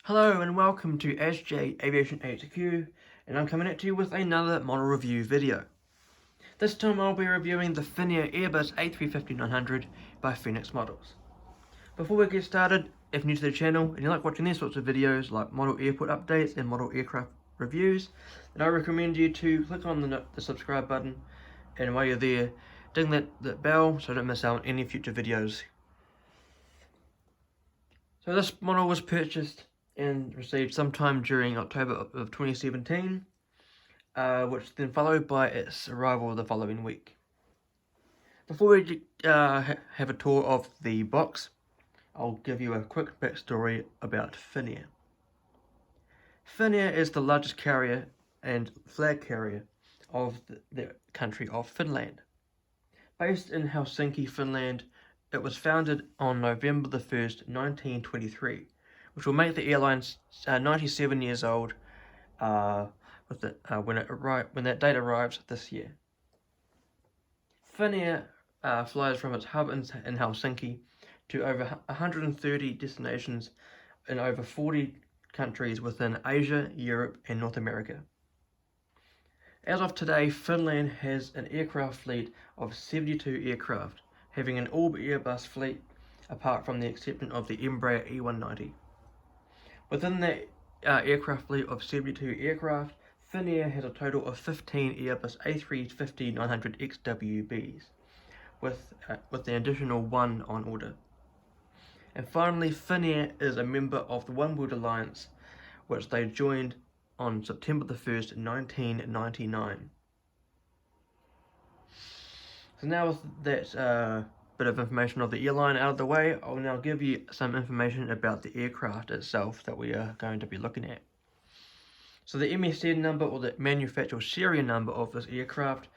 Hello and welcome to SJ Aviation HQ, and I'm coming at you with another model review video. This time I'll be reviewing the Finnair Airbus A350-900 by Phoenix Models. Before we get started, if you're new to the channel and you like watching these sorts of videos like model airport updates and model aircraft reviews, then I recommend you to click on the subscribe button, and while you're there, ding that bell so you don't miss out on any future videos. So this model was purchased and received sometime during October of 2017, which then followed by its arrival the following week. Before we have a tour of the box, I'll give you a quick backstory about Finnair. Finnair is the largest carrier and flag carrier of the country of Finland. Based in Helsinki, Finland, it was founded on November the 1st, 1923, which will make the airline 97 years old when that date arrives this year. Finnair flies from its hub in Helsinki to over 130 destinations in over 40 countries within Asia, Europe, and North America. As of today, Finland has an aircraft fleet of 72 aircraft, having an all Airbus fleet apart from the exception of the Embraer E190. Within the aircraft fleet of 72 aircraft, Finnair has a total of 15 Airbus A350-900 XWBs, with the additional one on order. And finally, Finnair is a member of the One World Alliance, which they joined on September the 1st, 1999. So now with that bit of information of the airline out of the way, I'll now give you some information about the aircraft itself that we are going to be looking at. So the MSN number, or the manufacturer serial number of this aircraft,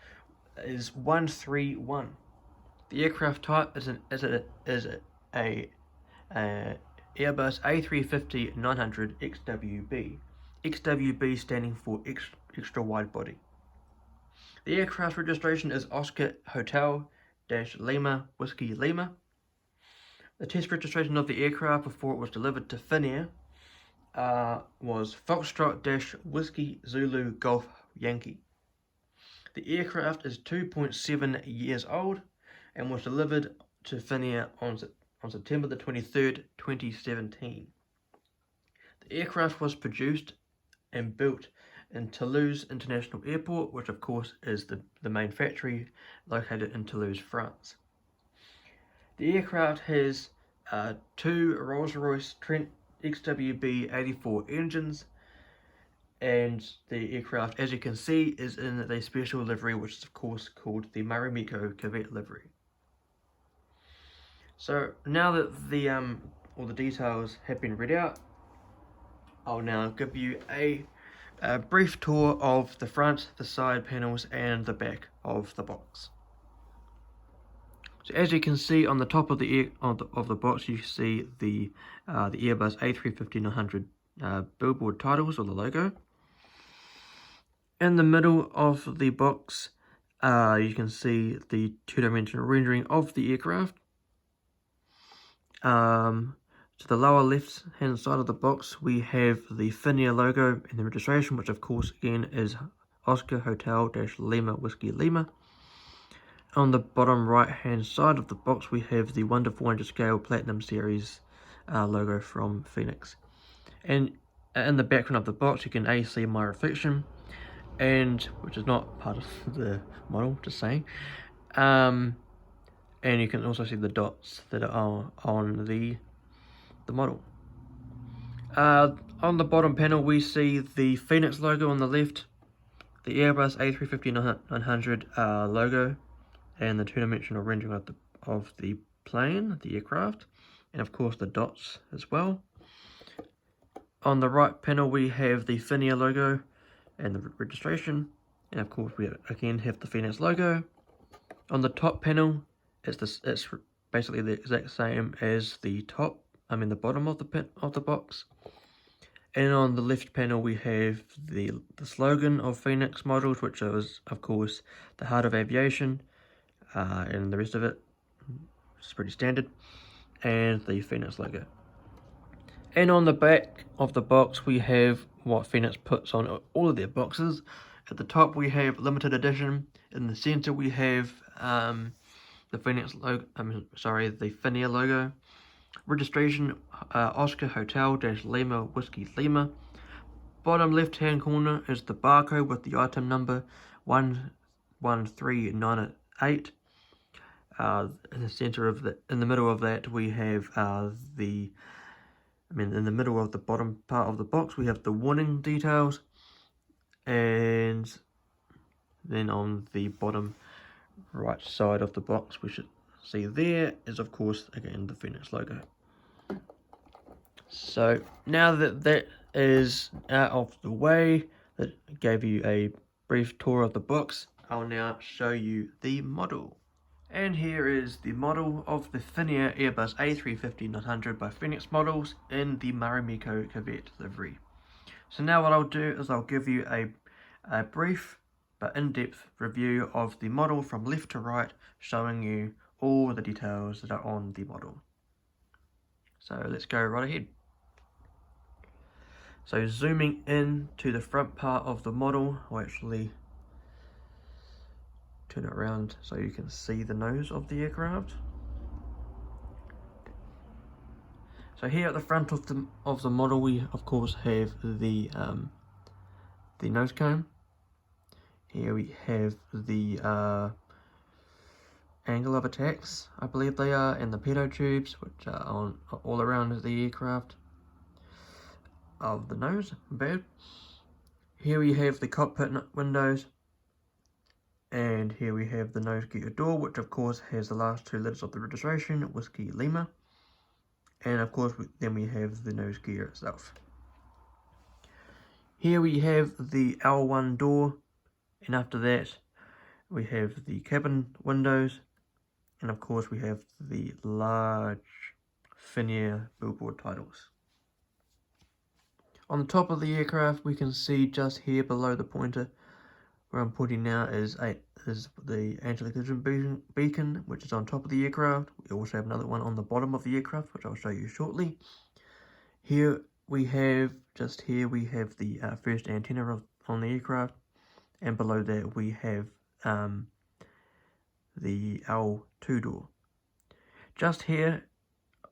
is 131. The aircraft type is a Airbus A350-900 XWB. XWB standing for extra wide body. The aircraft registration is Oscar Hotel Lima Whiskey Lima. The test registration of the aircraft before it was delivered to Finnair was Foxtrot Whiskey Zulu Golf Yankee. The aircraft is 2.7 years old and was delivered to Finnair on September the 23rd, 2017. The aircraft was produced and built in Toulouse International Airport, which of course is the main factory located in Toulouse, France. The aircraft has two Rolls-Royce Trent XWB-84 engines, and the aircraft, as you can see, is in the special livery, which is of course called the Marimekko Kivet livery. So now that all the details have been read out, I'll now give you a brief tour of the front, the side panels, and the back of the box. So as you can see on the top of the box, you see the Airbus A350-900 billboard titles, or the logo. In the middle of the box, you can see the two-dimensional rendering of the aircraft. To the lower left hand side of the box, we have the Finnair logo and the registration, which of course again is Oscar Hotel Lima Whiskey Lima. On the bottom right hand side of the box, we have the 1:400 scale Platinum Series logo from Phoenix. And in the background of the box, you can see my reflection, and which is not part of the model, just saying. And you can also see the dots that are on the model. On the bottom panel, we see the Phoenix logo on the left, the Airbus A350-900 logo, and the two-dimensional rendering of the plane, the aircraft, and of course the dots as well. On the right panel, we have the Finnair logo and the registration, and of course we again have the Phoenix logo. On the top panel, it's basically the exact same as the bottom of the box. And on the left panel, we have the slogan of Phoenix Models, which is of course the heart of aviation, and the rest of it is pretty standard, and the Phoenix logo. And on the back of the box we have what Finnair puts on all of their boxes. At the top we have limited edition. In the center we have the Finnair logo. The Finnair logo. Registration Oscar Hotel Lima Whiskey Lima. Bottom left hand corner is the barcode with the item number 11398. In the center of in the middle of that we have in the middle of the bottom part of the box we have the warning details, and then on the bottom right side of the box we should see there is of course again the Finnair logo. So now that that is out of the way, that gave you a brief tour of the box, I'll now show you the model. And here is the model of the Finnair Airbus A350-900 by Finnair Models in the Marimekko Kivet livery. So now what I'll do is I'll give you a brief but in-depth review of the model from left to right, showing you all the details that are on the model. So let's go right ahead. So zooming in to the front part of the model, I'll actually turn it around so you can see the nose of the aircraft. So here at the front of the model we of course have the nose cone. Here we have the angle of attacks, I believe they are, and the pitot tubes, which are all around the aircraft of the nose. Bad. Here we have the cockpit windows, and here we have the nose gear door, which of course has the last two letters of the registration, Whiskey Lima, and of course then we have the nose gear itself. Here we have the L1 door, and after that we have the cabin windows, and of course we have the large Finnair billboard titles. On the top of the aircraft we can see just here below the pointer where I'm pointing now is the anti-collision beacon, which is on top of the aircraft. We also have another one on the bottom of the aircraft, which I'll show you shortly. Here we have the first antenna on the aircraft, and below that we have the L2 door. Just here,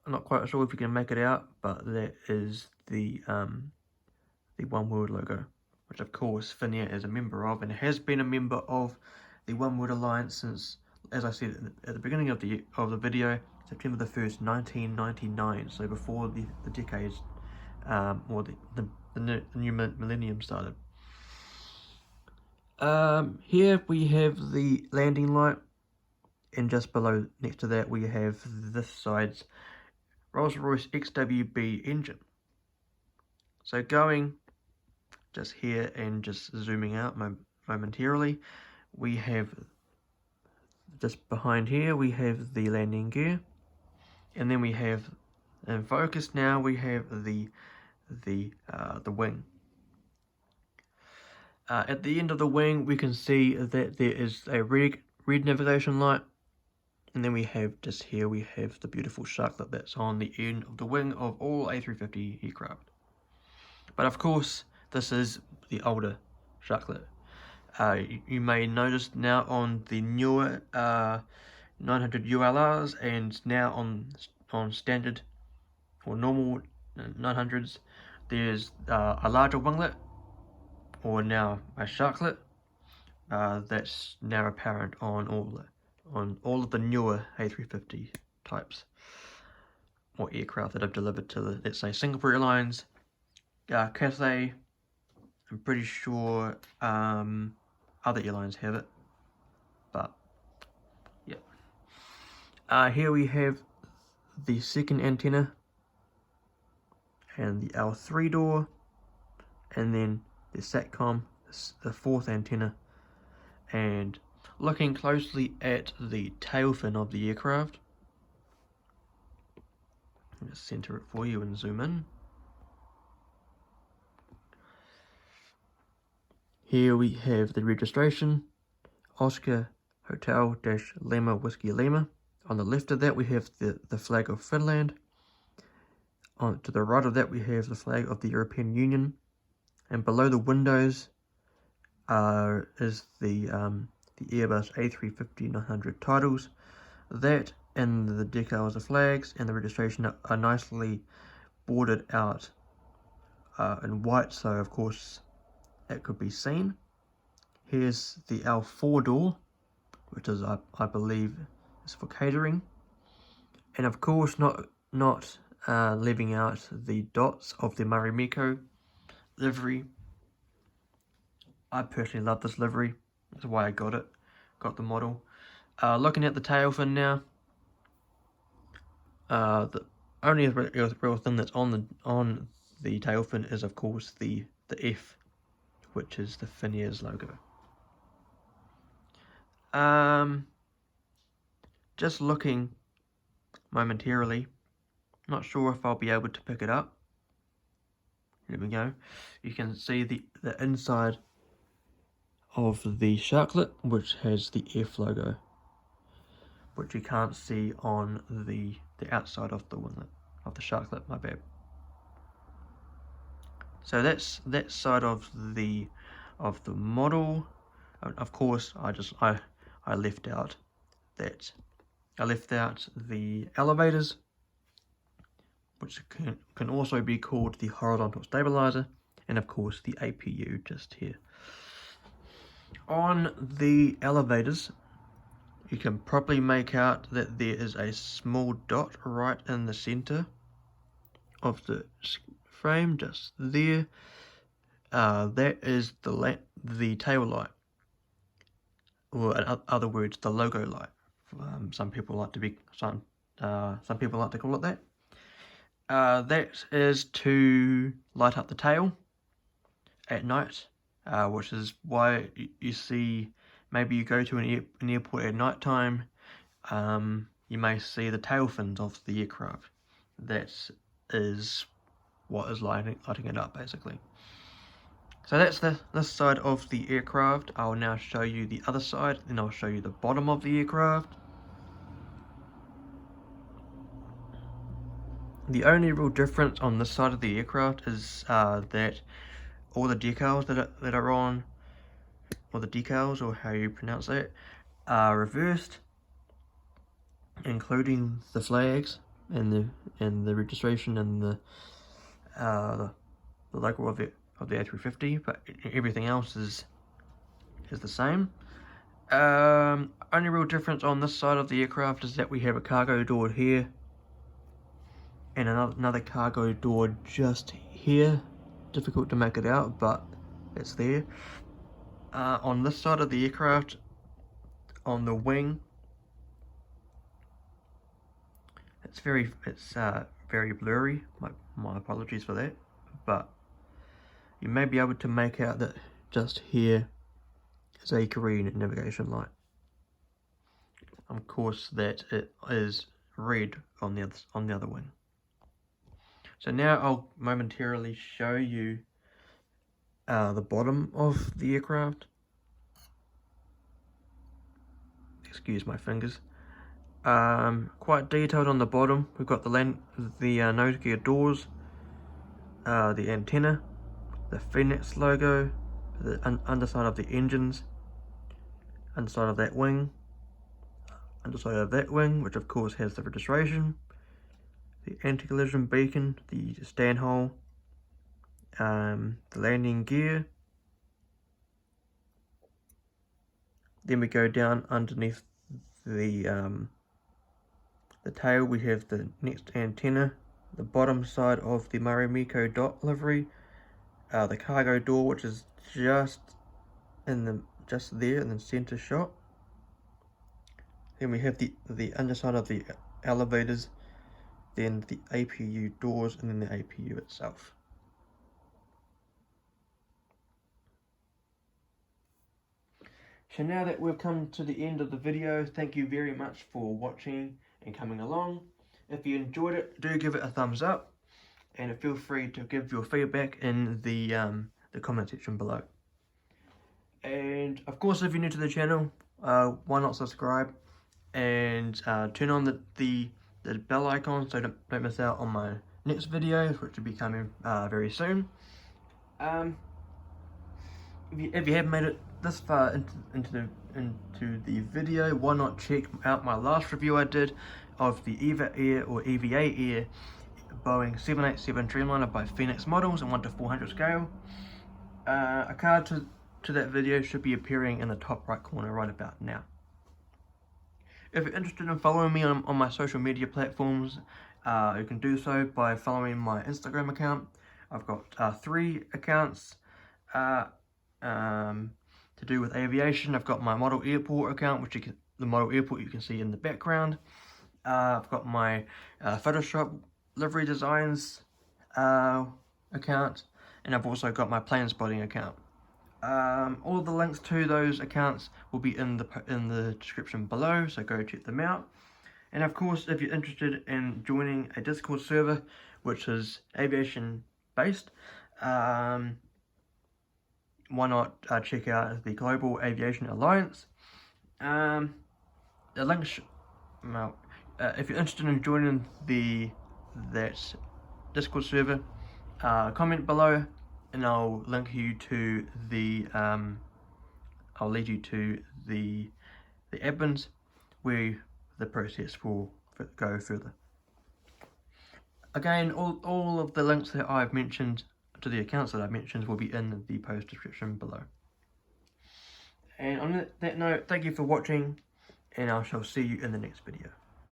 I'm not quite sure if you can make it out, but that is the One World logo, which of course Finnair is a member of and has been a member of the One World Alliance since, as I said at the beginning of the video, September the 1st, 1999. So before the decades or the new millennium started. Here we have the landing light, and just below next to that we have this side's Rolls-Royce XWB engine. So going just here and just zooming out momentarily, we have just behind here we have the landing gear, and then we have, in focus now, we have the wing. At the end of the wing we can see that there is a red navigation light, and then we have just here we have the beautiful sharklet that's on the end of the wing of all A350 aircraft. But of course this is the older sharklet. You may notice now on the newer 900 ULRs and now on standard or normal 900s, there's a larger winglet, or now a sharklet, that's now apparent on all of the newer A350 types or aircraft that have delivered to the, let's say, Singapore Airlines, Cathay. I'm pretty sure other airlines have it, but yeah. Here we have the second antenna and the L3 door, and then the SATCOM, the fourth antenna, and looking closely at the tail fin of the aircraft. I'll just center it for you and zoom in. Here we have the registration, Oscar Hotel Lima Whiskey Lima. On the left of that we have the flag of Finland. to the right of that we have the flag of the European Union, and below the windows is the Airbus A350-900 titles. That and the decals of flags and the registration are nicely bordered out in white, so of course it could be seen. Here's the L4 door, which is I believe is for catering, and of course not leaving out the dots of the Marimekko livery. I personally love this livery. That's why I got the model. Looking at the tail fin now, the only real thing that's on the tail fin is of course the F, which is the Finnair's logo. Just looking momentarily, not sure if I'll be able to pick it up. Here we go. You can see the inside of the sharklet, which has the F logo, which you can't see on the outside of the winglet of the sharklet. My bad. So that's that side of the model. Of course, I left out that. I left out the elevators, which can also be called the horizontal stabilizer, and of course the APU just here. On the elevators, you can probably make out that there is a small dot right in the center of the frame, just there. That is the tail light, or in other words, the logo light. Some people like to call it that. That is to light up the tail at night, which is why you see, maybe you go to an airport at night time, you may see the tail fins of the aircraft. That is what is lighting it up, basically. So that's this side of the aircraft. I'll now show you the other side, and I'll show you the bottom of the aircraft. The only real difference on this side of the aircraft is that all the decals that are on, or the decals, or how you pronounce that, are reversed, including the flags and the registration and the logo of the A350, but everything else is the same. Only real difference on this side of the aircraft is that we have a cargo door here and another cargo door just here. Difficult to make it out, but it's there. On this side of the aircraft, on the wing, it's very blurry. My apologies for that, but you may be able to make out that just here is a green navigation light. Of course, that it is red on the other wing. So now I'll momentarily show you the bottom of the aircraft. Excuse my fingers. Quite detailed on the bottom. We've got the nose gear doors, the antenna, the Finnair logo, the underside of the engines, underside of that wing, underside of that wing, which of course has the registration, the anti-collision beacon, the stand hole, the landing gear. Then we go down underneath the tail. We have the next antenna, the bottom side of the Marimekko dot livery, the cargo door, which is just there in the center shot. Then we have the underside of the elevators, then the APU doors, and then the APU itself. So now that we've come to the end of the video, thank you very much for watching and coming along. If you enjoyed it, do give it a thumbs up, and feel free to give your feedback in the comment section below. And of course, if you're new to the channel, why not subscribe and turn on the bell icon so don't miss out on my next videos, which will be coming very soon. If you haven't made it this far into the video, why not check out my last review I did of the EVA Air or EVA Air Boeing 787 Dreamliner by Phoenix Models in 1:400 scale. A card to that video should be appearing in the top right corner right about now. If you're interested in following me on my social media platforms, you can do so by following my Instagram account. I've got 3 accounts to do with aviation. I've got my model airport account, the model airport you can see in the background. I've got my Photoshop livery designs account, and I've also got my plane spotting account. All of the links to those accounts will be in the description below, so go check them out. And of course, if you're interested in joining a Discord server which is aviation based, why not check out the Global Aviation Alliance. The link if you're interested in joining that Discord server, comment below and I'll link you to I'll lead you to the admins where the process will go further. Again, all of the links that I've mentioned to the accounts that I've mentioned will be in the post description below. And on that note, thank you for watching, and I shall see you in the next video.